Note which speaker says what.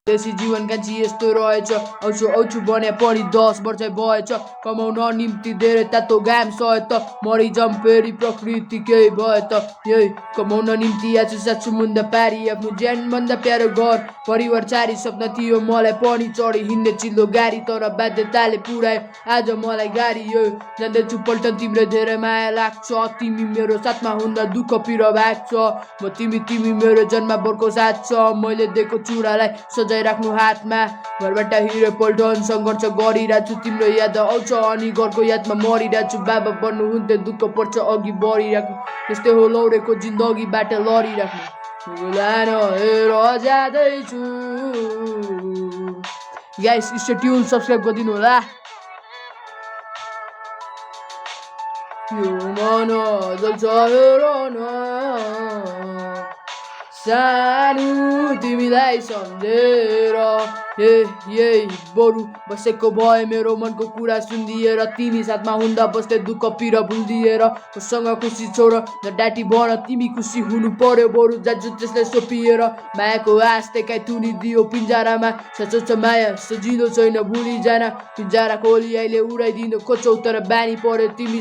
Speaker 1: देशी जीवन कान्छी यस्तो रहेछ आउँछु आउँछु भने पनि 10 वर्ष भएछ कमाउन निम्ति धेरै तातो घाम सहे त मरि जाम फेरि प्रकृति केही भए त यही कमाउन निम्ति आछु साछु मुन्दा पारी आफ्नो ज्यानभन्दा प्यारो घर परिवार चारी सपना थियो मलाई पनि चढी हिँड्ने चिल्लो गाडी तर बाध्यताले पुऱ्यायो आज मलाई गाडी यो जान्दैछु पल्टन तिम्रो धेरै माया लाग्छ तिमी मेरो साथमा हुँदा दुःख पिरो भाग्छ म तिमी मेरो जन्मभरको साथ छ मैले दिएको चुरालाई सजाय राख्नु हातमा घरबाट हिँडे पल्टन सङ्घर्ष गरिरहेछु तिम्रो याद आउँछ अनि घरको यादमा मरिरहेछु बाबा बन्नु हुन्थ्यो दुःख पर्छ अघि बढिराख्नु यस्तै हो लौरेको जिन्दगीबाट लडिराख्नु लान हेर जाँदैछु गाइस स्टे ट्युन सब्सक्राइब गरिदिनु होला यो मन जल्छ हेर न सानो तिमीलाई सम्झेर यही बरु बसेको भए मेरो मनको कुरा सुनिदिएर तिमी साथमा हुँदा बस्दै दुःख पिर भुलिदिएर मसँग खुसी छोड न डाटी बन तिमी खुसी हुनु पर्यो बरु जान्छु त्यसलाई सोपिएर मायाको आस देखाइ थुनिदियो पिन्जरामा साँचो छ माया सजिलो छैन भुली जान पिन्जरा खोली अहिले उडाइदिनु खोज्छौ तर बानी पर्यो तिमी